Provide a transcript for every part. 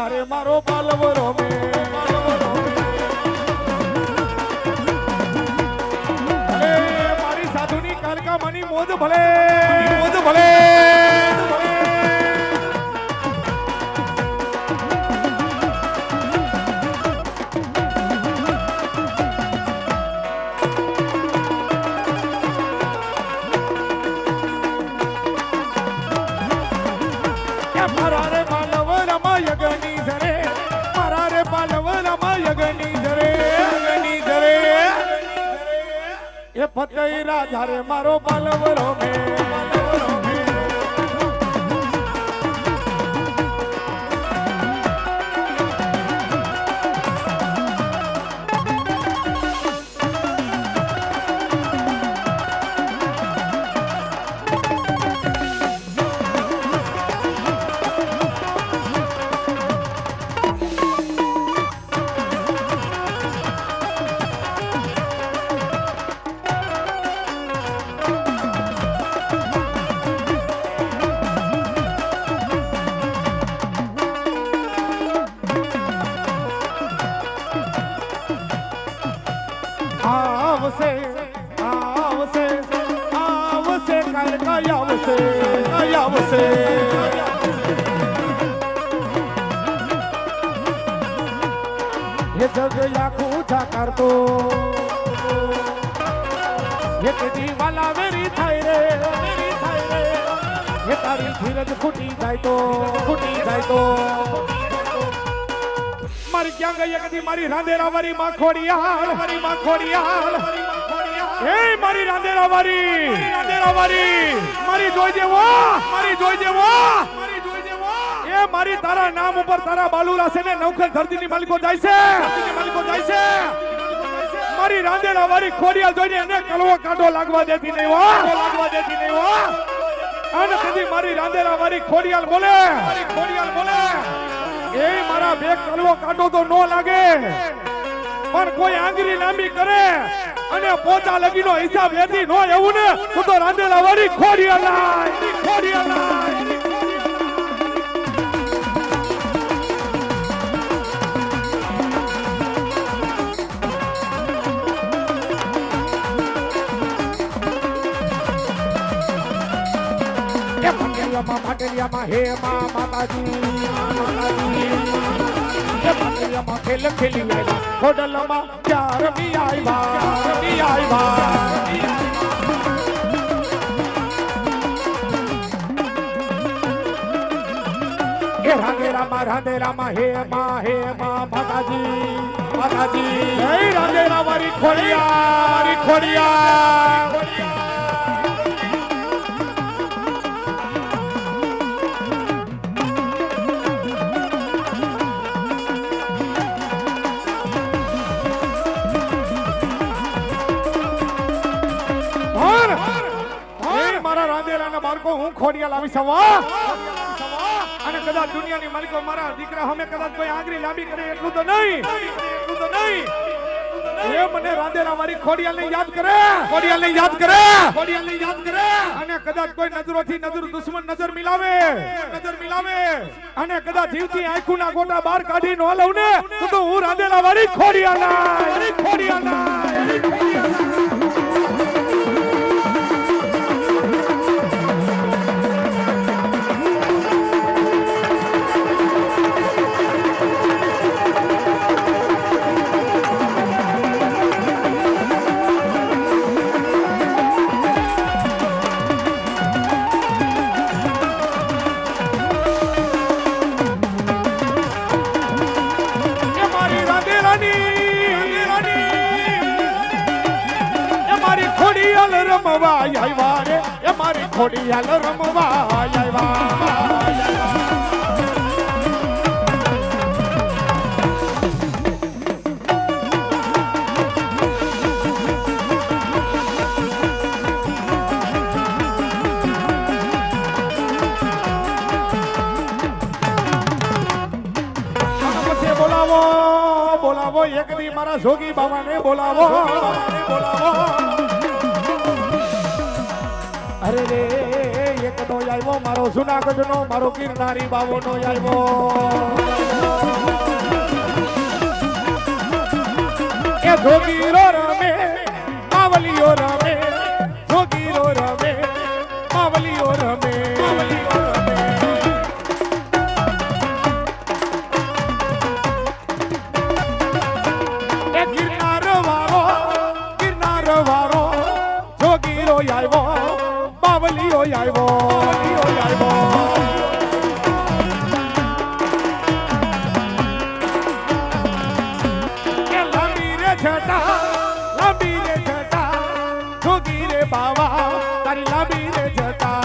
રાજા રે મારો પાલવરો મે મારી સાધુની કાલકા મની મોજ ભલે ફતેહ રાજા રે મારો પાલવરો મે આવશે કાલકા આવશે ये जग आखू जाकारतो ये कदी वाला वेरी थाय रे ये तारी धीरज फूटी जाय तो मारी क्या गई कदी मारी रांदेरा वारी मां खोड़ियाल ए मारी रांदेरा वारी मारी જોઈ દેવો એ મારી તારા નામ ઉપર તારા બાલુરા છે ને નવખલ ધરતીની માલિકો જાય છે મારી રાંદેરા વાળી ખોડિયાલ જોઈને એને કલવો કાઢો લાગવા દેતી નહીં હો અને કદી મારી રાંદેરા વાળી ખોડિયાલ બોલે એ મારા બે કલવો કાઢો તો નો લાગે પણ કોઈ આંગળી લાંબી કરે અને પોચા લગીનો હિસાબ લેતી નો એવું ને તો રાંદેરા વાળી ખોડિયાલ માટલિયામાં હે માં માતાજી માટલિયામાં ખેલ ખેલી આવ્યા ખોડલમાં ચાર બી આવ્યા એ રાંદેરામાં હે માં માતાજી હે રાંદેરા વાળી ખોડિયા હું ખોડિયાલ આવી સવા અને કદાચ દુનિયાની માલિકો મારા દીકરા હમે કદાચ કોઈ આંગળી લાંબી કરે એટલું તો નહીં એ મને રાંદેરા વાળી ખોડિયાલ ને યાદ કરે અને કદાચ કોઈ નજરોથી નજર દુશ્મન નજર મિલાવે અને કદાચ જીવતી આંખોના ગોટા બહાર કાઢી નો લઉં ને તો હું રાંદેરા વાળી ખોડિયાલ રમવા આવ્યા રે એ મારી ખોડિયાલ રમવા આવ્યા બોલાવો એક દી મારા જોગી બાબાને બોલાવો અરે રે એક નો આવ્યો મારો જુનાગઢ નો મારો ગિરનારી બાવો નો આવ્યો જોગીરો રમે માવલીઓ રમે જોગીરો રમે માવલીઓ રમે એ ગિરનાર વાળો જોગીરો આવ્યો માવલીઓ આવ્યો લાંબી રે જટા જોગી રે બાવા તારી લાંબી રે જટા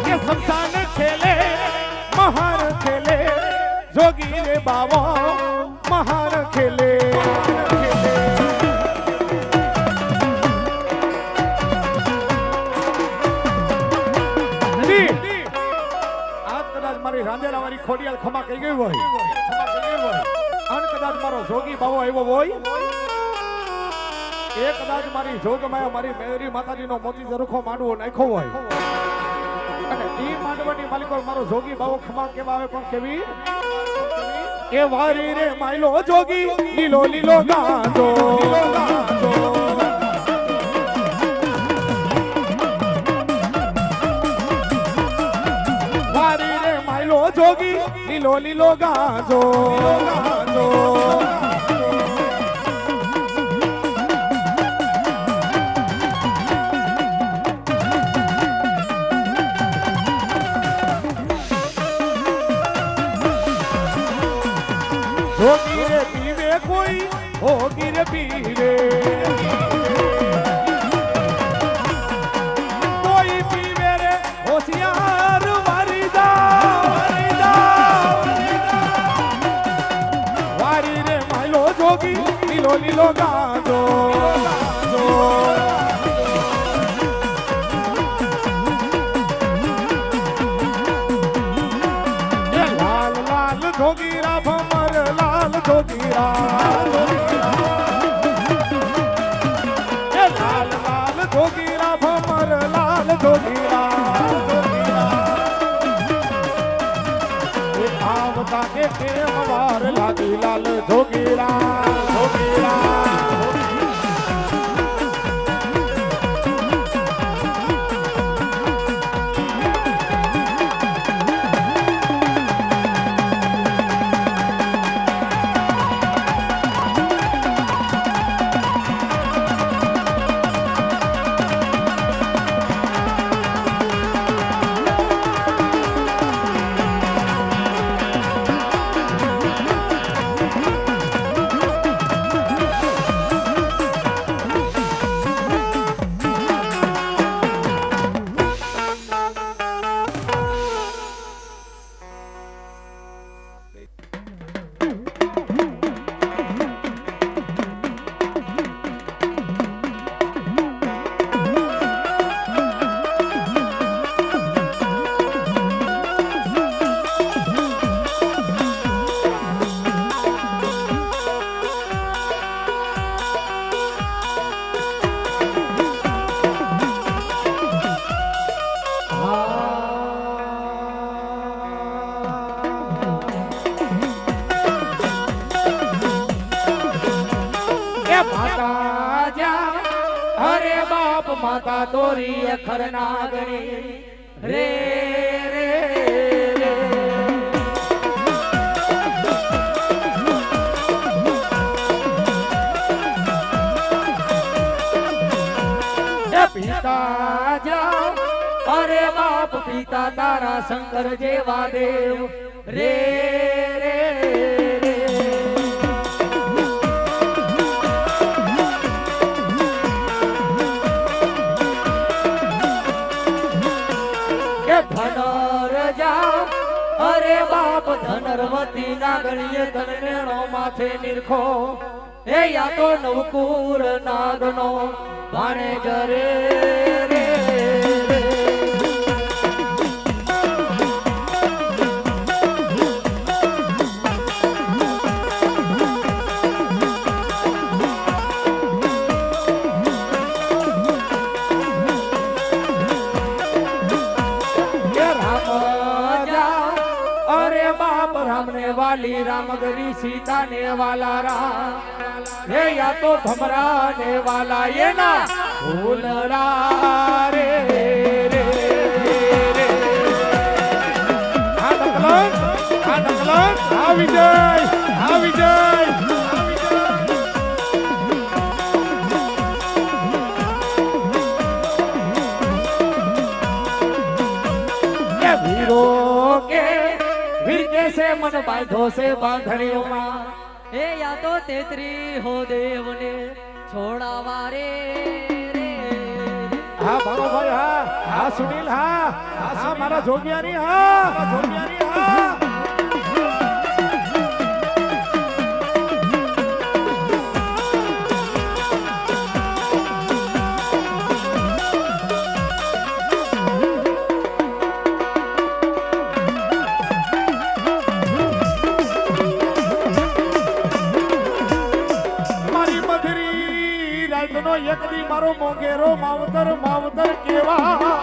એ સમસાન ખેલે મહાન ખેલે જોગી રે બાવા મહાન ખેલે મારી રાંદેરાવાળી ખોડિયાલ ખમા કહી ગઈ હોય અન કદાચ મારો જોગી બાવો આવ્યો હોય એ કદાચ મારી જોગમાયા મારી મેરી માતાજીનો મોતી ઝરૂખો માંડવો નાખ્યો હોય અને ઈ માંડવાની માલિકો મારો જોગી બાવો ખમા કેવા આવે પણ કેવી એ વારી રે માયલો જોગી લીલો લીલો ગાંજો જોગી લીલો લીલો ગાંજો જોગી રે પીવે કોઈ ભોગી રે પીવે કોઈ પીવે રે હોશિયાર વારી જોગી લીલો લીલો ગાંજો લાલ લાલ જોગીરા ભમર લાલ જોગીરા લાલ લાલ જોગીરા ભમર લાલ જોગીરા આવતા કે કેમ વાર લાગી લાલ જોગીરા માતા તોરી અખર નાગણી રે રે પિતા જા અરે બાપ પિતા તારા શંકર જેવા દેવ રે રે અરે બાપ ધનરવતી નાગણીએ ધનમેણો માથે નિરખો એ યા તો નવકુર નાગનો ભાણે જરે રે રામ જા राम ने वाली राम गरी सीता ने वाला राम हे या तो भमरा ने वाला ये ना भूलरा रे रे रे આ વિજય આ વિજય वीरों के वीर कैसे मन बांधो से बांधनियों मां हे या तो तेतरी हो देव ने छोड़ावा रे रे હા ભારો ભાઈ હા સુનિલ હા મારા જોગિયાની હા એક દી મારો મોગેરો માવતર કેવા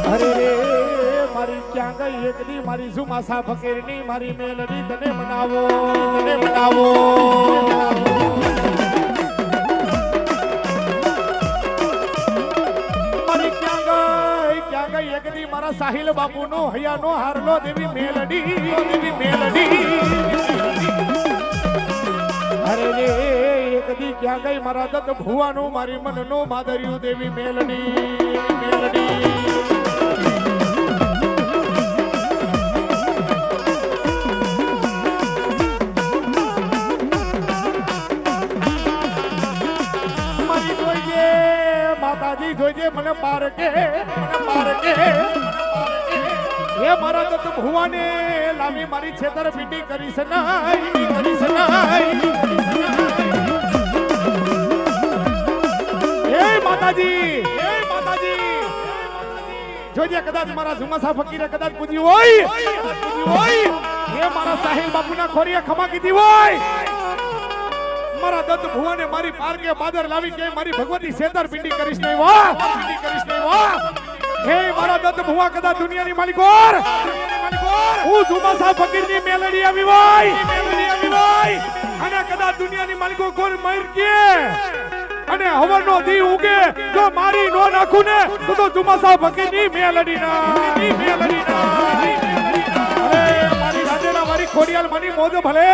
અરે રે મારી ક્યાં ગઈ એક દી મારી ઝુમાસા ફકીરની મારી મેલડી તને મનાવો મારી ક્યાં ગઈ એક દી મારા સાહિલ બાપુનો હૈયાનો હારલો દેવી મેલડી અરે રે એક દી ક્યાં ગઈ મારા દત્ત ભુવાનું મારી મનનો માદરિયું દેવી મેલડી મારી જોઈએ માતાજી જોઈએ મને પારકે હે મારા દત્ત ભુવાને લાવી મારી છેતરપિંડી કરીશ નાઈ માતાજી જોજે કદાચ મારા ઝુમાસા ફકીરે કદાચ પૂજી હોય હે મારા સાહિલ બાપુના ખોરીએ ખમા કીધી હોય મારા દત્ત ભુવાને મારી પારકે બાદર લાવી કે મારી ભગવતી છેતરપિંડી કરીશ નહીં વાહ હે મારા દત્ત ભુવા કદાચ દુનિયાની માલિકોર હું ઝુમાસા ફકીરની મેલડી આવી હોય અને કદાચ દુનિયાની માલિકો કોણ મર કે અને હવરનો દી ઉગે જો મારી નો નાખું ને તો ઝુમાસા ફકીરની મેલડી ના અરે મારી રાજેલા મારી ખોડિયાલ મારી મોજ ભલે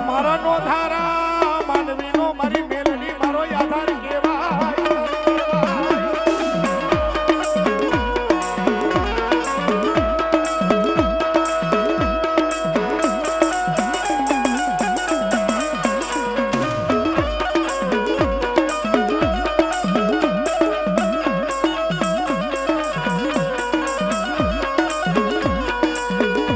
મારા નો ધાર